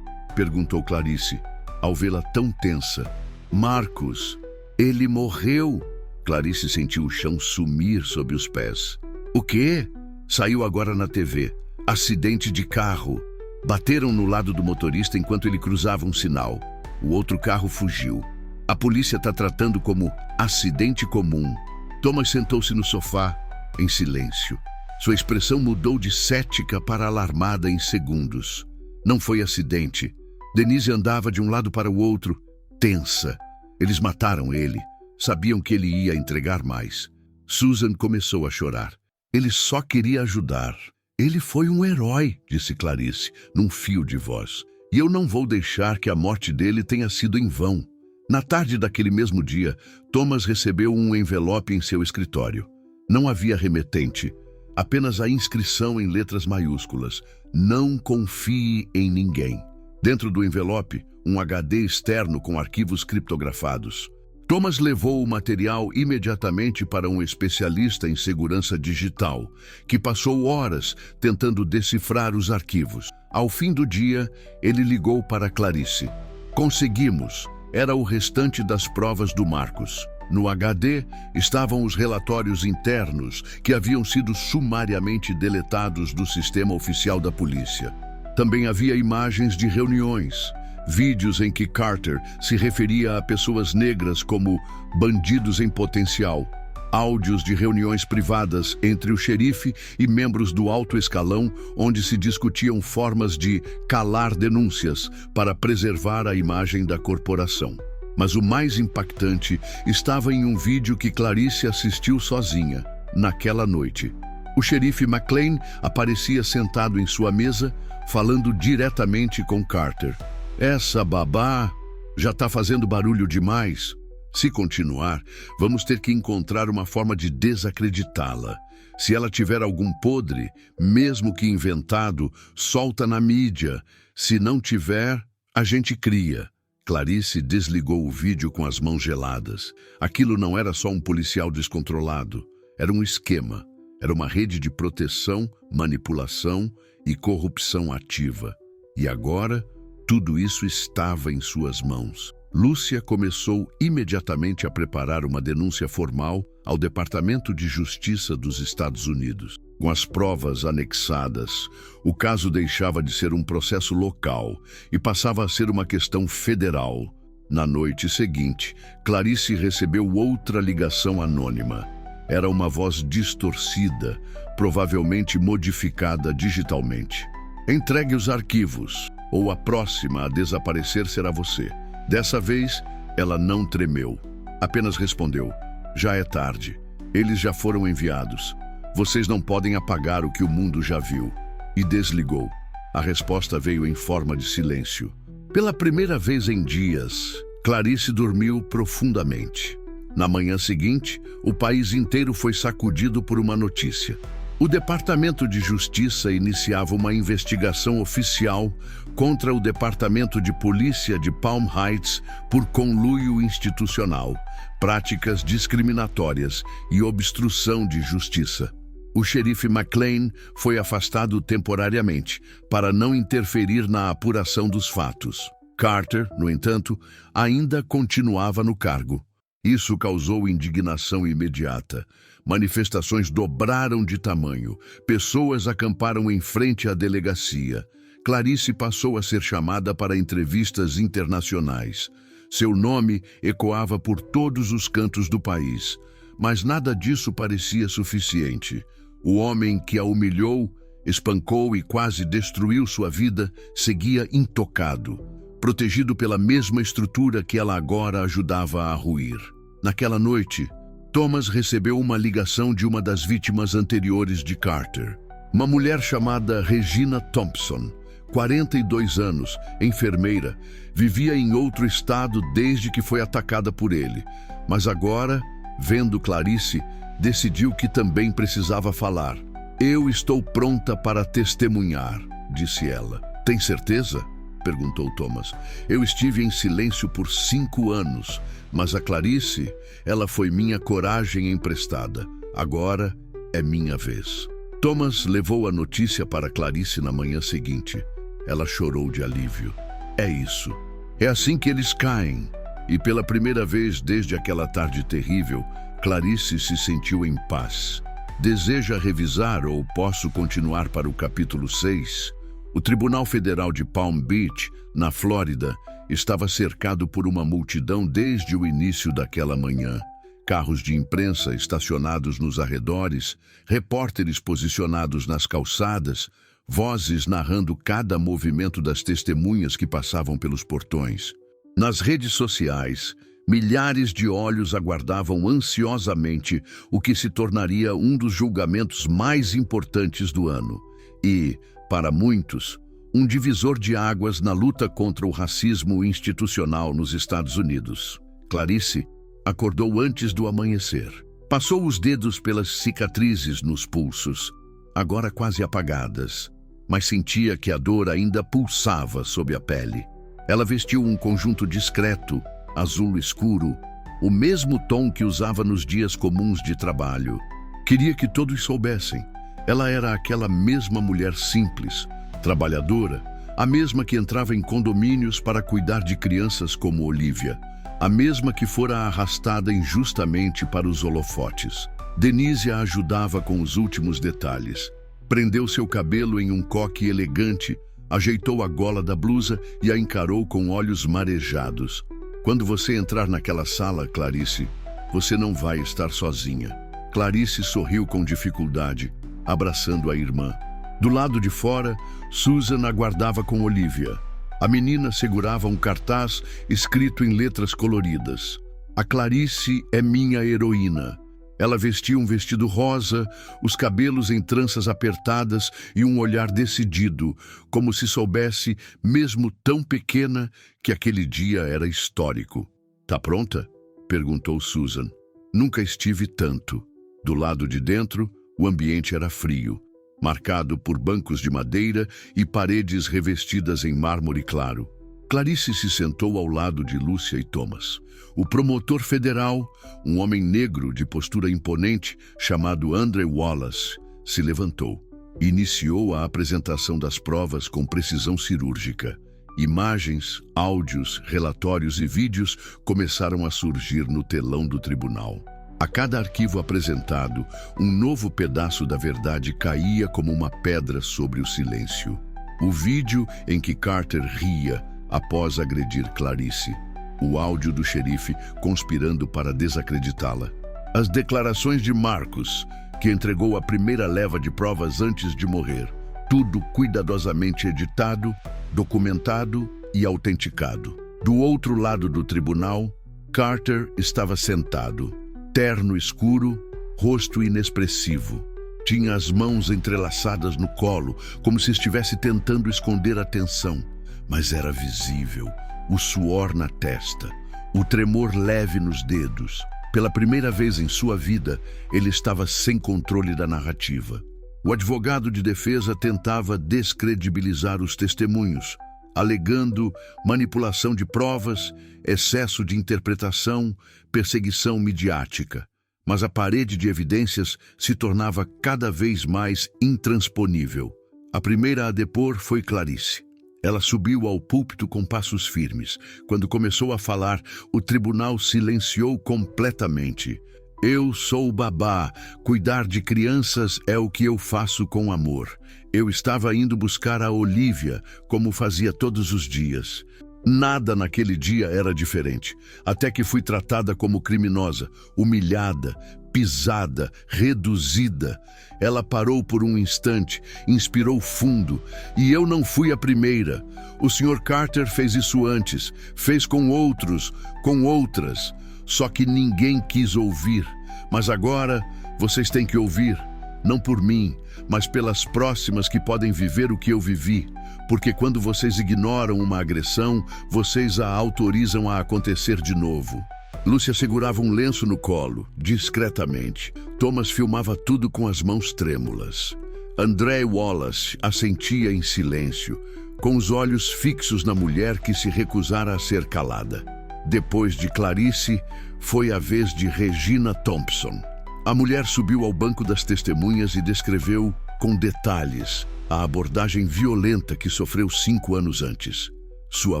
perguntou Clarice, ao vê-la tão tensa. "Marcos, ele morreu." Clarice sentiu o chão sumir sob os pés. "O quê?" "Saiu agora na TV. Acidente de carro. Bateram no lado do motorista enquanto ele cruzava um sinal. O outro carro fugiu. A polícia está tratando como acidente comum." Thomas sentou-se no sofá, em silêncio. Sua expressão mudou de cética para alarmada em segundos. Não foi acidente. Denise andava de um lado para o outro, tensa. Eles mataram ele. Sabiam que ele ia entregar mais. Susan começou a chorar. "Ele só queria ajudar." "Ele foi um herói", disse Clarice, num fio de voz. "E eu não vou deixar que a morte dele tenha sido em vão." Na tarde daquele mesmo dia, Thomas recebeu um envelope em seu escritório. Não havia remetente, apenas a inscrição em letras maiúsculas: "Não confie em ninguém." Dentro do envelope, um HD externo com arquivos criptografados. Thomas levou o material imediatamente para um especialista em segurança digital, que passou horas tentando decifrar os arquivos. Ao fim do dia, ele ligou para Clarice. "Conseguimos." Era o restante das provas do Marcos. No HD estavam os relatórios internos que haviam sido sumariamente deletados do sistema oficial da polícia. Também havia imagens de reuniões, vídeos em que Carter se referia a pessoas negras como bandidos em potencial, áudios de reuniões privadas entre o xerife e membros do alto escalão, onde se discutiam formas de calar denúncias para preservar a imagem da corporação. Mas o mais impactante estava em um vídeo que Clarice assistiu sozinha, naquela noite. O xerife McLean aparecia sentado em sua mesa, falando diretamente com Carter. "Essa babá já está fazendo barulho demais. Se continuar, vamos ter que encontrar uma forma de desacreditá-la. Se ela tiver algum podre, mesmo que inventado, solta na mídia. Se não tiver, a gente cria." Clarice desligou o vídeo com as mãos geladas. Aquilo não era só um policial descontrolado. Era um esquema. Era uma rede de proteção, manipulação e corrupção ativa. E agora, tudo isso estava em suas mãos. Lúcia começou imediatamente a preparar uma denúncia formal ao Departamento de Justiça dos Estados Unidos. Com as provas anexadas, o caso deixava de ser um processo local e passava a ser uma questão federal. Na noite seguinte, Clarice recebeu outra ligação anônima. Era uma voz distorcida, provavelmente modificada digitalmente. Entregue os arquivos, ou a próxima a desaparecer será você. Dessa vez, ela não tremeu. Apenas respondeu: já é tarde. Eles já foram enviados. Vocês não podem apagar o que o mundo já viu. E desligou. A resposta veio em forma de silêncio. Pela primeira vez em dias, Clarice dormiu profundamente. Na manhã seguinte, o país inteiro foi sacudido por uma notícia. O Departamento de Justiça iniciava uma investigação oficial contra o Departamento de Polícia de Palm Heights por conluio institucional, práticas discriminatórias e obstrução de justiça. O xerife McLean foi afastado temporariamente para não interferir na apuração dos fatos. Carter, no entanto, ainda continuava no cargo. Isso causou indignação imediata. Manifestações dobraram de tamanho. Pessoas acamparam em frente à delegacia. Clarice passou a ser chamada para entrevistas internacionais. Seu nome ecoava por todos os cantos do país. Mas nada disso parecia suficiente. O homem que a humilhou, espancou e quase destruiu sua vida seguia intocado, protegido pela mesma estrutura que ela agora ajudava a ruir. Naquela noite, Thomas recebeu uma ligação de uma das vítimas anteriores de Carter. Uma mulher chamada Regina Thompson, 42 anos, enfermeira, vivia em outro estado desde que foi atacada por ele. Mas agora, vendo Clarice, decidiu que também precisava falar. Eu estou pronta para testemunhar, disse ela. Tem certeza? Perguntou Thomas. Eu estive em silêncio por 5 anos, mas a Clarice, ela foi minha coragem emprestada. Agora é minha vez. Thomas levou a notícia para Clarice na manhã seguinte. Ela chorou de alívio. É isso. É assim que eles caem. E pela primeira vez desde aquela tarde terrível, Clarice se sentiu em paz. Deseja revisar ou posso continuar para o capítulo 6? O Tribunal Federal de Palm Beach, na Flórida, estava cercado por uma multidão desde o início daquela manhã. Carros de imprensa estacionados nos arredores, repórteres posicionados nas calçadas, vozes narrando cada movimento das testemunhas que passavam pelos portões. Nas redes sociais, milhares de olhos aguardavam ansiosamente o que se tornaria um dos julgamentos mais importantes do ano. E, para muitos, um divisor de águas na luta contra o racismo institucional nos Estados Unidos. Clarice acordou antes do amanhecer. Passou os dedos pelas cicatrizes nos pulsos, agora quase apagadas, mas sentia que a dor ainda pulsava sob a pele. Ela vestiu um conjunto discreto, azul escuro, o mesmo tom que usava nos dias comuns de trabalho. Queria que todos soubessem. Ela era aquela mesma mulher simples, trabalhadora, a mesma que entrava em condomínios para cuidar de crianças como Olivia, a mesma que fora arrastada injustamente para os holofotes. Denise a ajudava com os últimos detalhes. Prendeu seu cabelo em um coque elegante, ajeitou a gola da blusa e a encarou com olhos marejados. Quando você entrar naquela sala, Clarice, você não vai estar sozinha. Clarice sorriu com dificuldade, abraçando a irmã. Do lado de fora, Susan aguardava com Olivia. A menina segurava um cartaz escrito em letras coloridas. A Clarice é minha heroína. Ela vestia um vestido rosa, os cabelos em tranças apertadas e um olhar decidido, como se soubesse, mesmo tão pequena, que aquele dia era histórico. Tá pronta? Perguntou Susan. Nunca estive tanto. Do lado de dentro, o ambiente era frio, marcado por bancos de madeira e paredes revestidas em mármore claro. Clarice se sentou ao lado de Lúcia e Thomas. O promotor federal, um homem negro de postura imponente, chamado Andre Wallace, se levantou e iniciou a apresentação das provas com precisão cirúrgica. Imagens, áudios, relatórios e vídeos começaram a surgir no telão do tribunal. A cada arquivo apresentado, um novo pedaço da verdade caía como uma pedra sobre o silêncio. O vídeo em que Carter ria após agredir Clarice. O áudio do xerife conspirando para desacreditá-la. As declarações de Marcus, que entregou a primeira leva de provas antes de morrer. Tudo cuidadosamente editado, documentado e autenticado. Do outro lado do tribunal, Carter estava sentado, terno escuro, rosto inexpressivo. Tinha as mãos entrelaçadas no colo, como se estivesse tentando esconder a tensão. Mas era visível, o suor na testa, o tremor leve nos dedos. Pela primeira vez em sua vida, ele estava sem controle da narrativa. O advogado de defesa tentava descredibilizar os testemunhos, alegando manipulação de provas, excesso de interpretação, perseguição midiática. Mas a parede de evidências se tornava cada vez mais intransponível. A primeira a depor foi Clarice. Ela subiu ao púlpito com passos firmes. Quando começou a falar, o tribunal silenciou completamente. Eu sou babá. Cuidar de crianças é o que eu faço com amor. Eu estava indo buscar a Olivia, como fazia todos os dias. Nada naquele dia era diferente, até que fui tratada como criminosa, humilhada, pisada, reduzida. Ela parou por um instante, inspirou fundo, e eu não fui a primeira. O Sr. Carter fez isso antes, fez com outros, com outras, só que ninguém quis ouvir. Mas agora vocês têm que ouvir, não por mim, mas pelas próximas que podem viver o que eu vivi. Porque quando vocês ignoram uma agressão, vocês a autorizam a acontecer de novo. Lúcia segurava um lenço no colo, discretamente. Thomas filmava tudo com as mãos trêmulas. Andre Wallace assentia em silêncio, com os olhos fixos na mulher que se recusara a ser calada. Depois de Clarice, foi a vez de Regina Thompson. A mulher subiu ao banco das testemunhas e descreveu, com detalhes, a abordagem violenta que sofreu 5 anos antes. Sua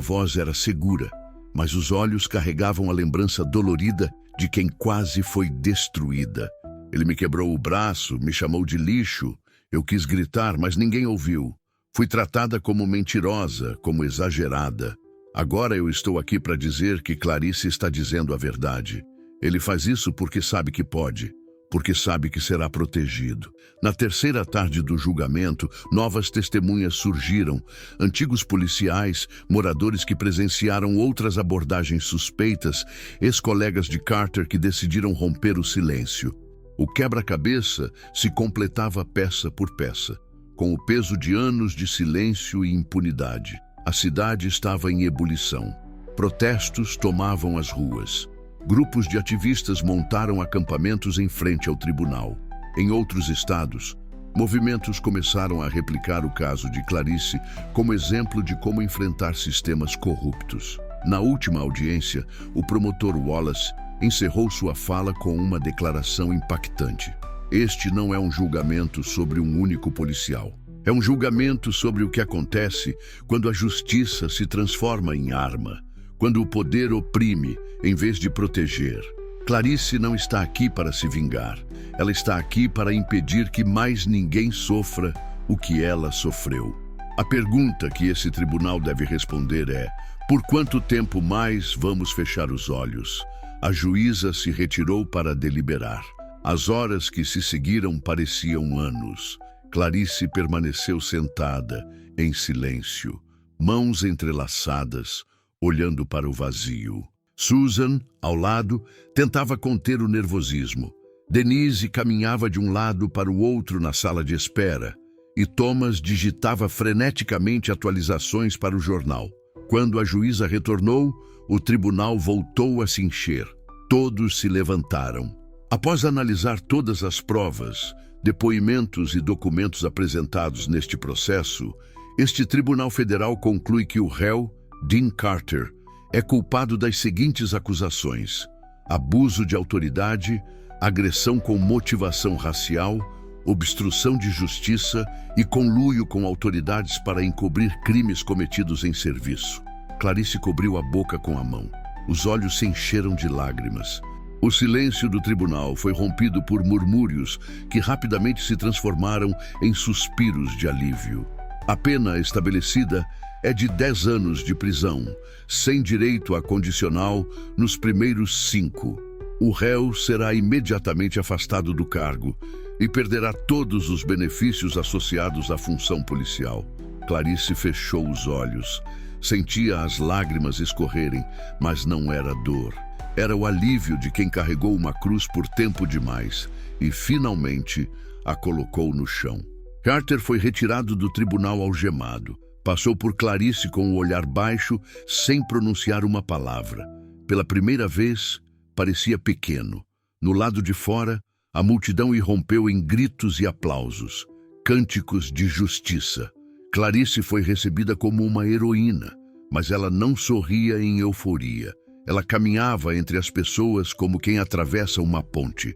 voz era segura, mas os olhos carregavam a lembrança dolorida de quem quase foi destruída. Ele me quebrou o braço, me chamou de lixo. Eu quis gritar, mas ninguém ouviu. Fui tratada como mentirosa, como exagerada. Agora eu estou aqui para dizer que Clarice está dizendo a verdade. Ele faz isso porque sabe que pode, porque sabe que será protegido. Na terceira tarde do julgamento, novas testemunhas surgiram, antigos policiais, moradores que presenciaram outras abordagens suspeitas, ex-colegas de Carter que decidiram romper o silêncio. O quebra-cabeça se completava peça por peça, com o peso de anos de silêncio e impunidade. A cidade estava em ebulição. Protestos tomavam as ruas. Grupos de ativistas montaram acampamentos em frente ao tribunal. Em outros estados, movimentos começaram a replicar o caso de Clarice como exemplo de como enfrentar sistemas corruptos. Na última audiência, o promotor Wallace encerrou sua fala com uma declaração impactante. Este não é um julgamento sobre um único policial. É um julgamento sobre o que acontece quando a justiça se transforma em arma, quando o poder oprime em vez de proteger. Clarice não está aqui para se vingar. Ela está aqui para impedir que mais ninguém sofra o que ela sofreu. A pergunta que esse tribunal deve responder é: por quanto tempo mais vamos fechar os olhos? A juíza se retirou para deliberar. As horas que se seguiram pareciam anos. Clarice permaneceu sentada, em silêncio, mãos entrelaçadas, olhando para o vazio. Susan, ao lado, tentava conter o nervosismo. Denise caminhava de um lado para o outro na sala de espera, e Thomas digitava freneticamente atualizações para o jornal. Quando a juíza retornou, o tribunal voltou a se encher. Todos se levantaram. Após analisar todas as provas, depoimentos e documentos apresentados neste processo, este Tribunal Federal conclui que o réu, Dean Carter, é culpado das seguintes acusações: abuso de autoridade, agressão com motivação racial, obstrução de justiça e conluio com autoridades para encobrir crimes cometidos em serviço. Clarice cobriu a boca com a mão. Os olhos se encheram de lágrimas. O silêncio do tribunal foi rompido por murmúrios que rapidamente se transformaram em suspiros de alívio. A pena estabelecida é de 10 anos de prisão, sem direito a condicional nos primeiros 5. O réu será imediatamente afastado do cargo e perderá todos os benefícios associados à função policial. Clarice fechou os olhos. Sentia as lágrimas escorrerem, mas não era dor. Era o alívio de quem carregou uma cruz por tempo demais e, finalmente, a colocou no chão. Carter foi retirado do tribunal algemado. Passou por Clarice com o olhar baixo, sem pronunciar uma palavra. Pela primeira vez, parecia pequeno. No lado de fora, a multidão irrompeu em gritos e aplausos, cânticos de justiça. Clarice foi recebida como uma heroína, mas ela não sorria em euforia. Ela caminhava entre as pessoas como quem atravessa uma ponte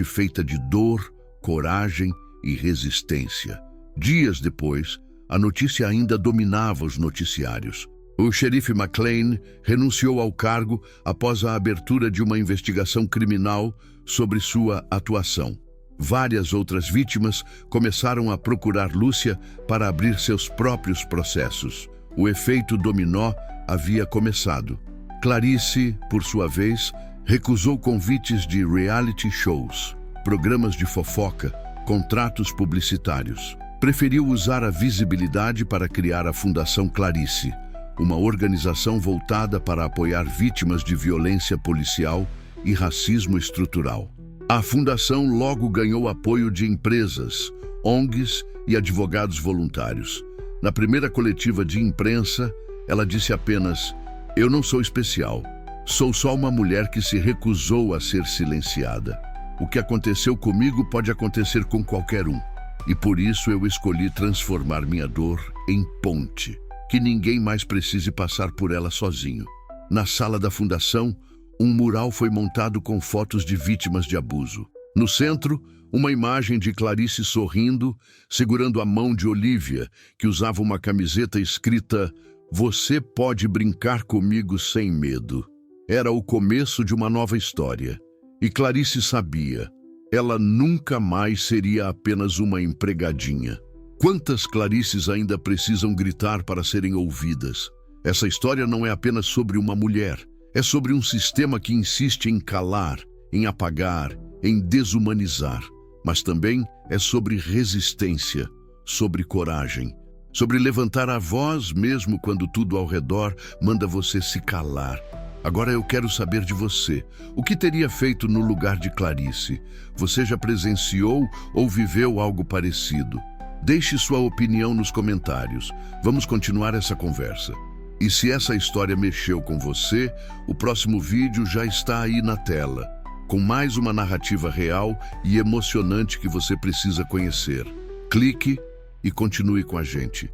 feita de dor, coragem e resistência. Dias depois, a notícia ainda dominava os noticiários. O xerife McLean renunciou ao cargo após a abertura de uma investigação criminal sobre sua atuação. Várias outras vítimas começaram a procurar Lúcia para abrir seus próprios processos. O efeito dominó havia começado. Clarice, por sua vez, recusou convites de reality shows, programas de fofoca, contratos publicitários. Preferiu usar a visibilidade para criar a Fundação Clarice, uma organização voltada para apoiar vítimas de violência policial e racismo estrutural. A fundação logo ganhou apoio de empresas, ONGs e advogados voluntários. Na primeira coletiva de imprensa, ela disse apenas: "Eu não sou especial. Sou só uma mulher que se recusou a ser silenciada. O que aconteceu comigo pode acontecer com qualquer um. E por isso eu escolhi transformar minha dor em ponte, que ninguém mais precise passar por ela sozinho." Na sala da fundação, um mural foi montado com fotos de vítimas de abuso. No centro, uma imagem de Clarice sorrindo, segurando a mão de Olivia, que usava uma camiseta escrita: "Você pode brincar comigo sem medo." Era o começo de uma nova história. E Clarice sabia, ela nunca mais seria apenas uma empregadinha. Quantas Clarices ainda precisam gritar para serem ouvidas? Essa história não é apenas sobre uma mulher. É sobre um sistema que insiste em calar, em apagar, em desumanizar. Mas também é sobre resistência, sobre coragem, sobre levantar a voz mesmo quando tudo ao redor manda você se calar. Agora eu quero saber de você. O que teria feito no lugar de Clarice? Você já presenciou ou viveu algo parecido? Deixe sua opinião nos comentários. Vamos continuar essa conversa. E se essa história mexeu com você, o próximo vídeo já está aí na tela, com mais uma narrativa real e emocionante que você precisa conhecer. Clique e continue com a gente.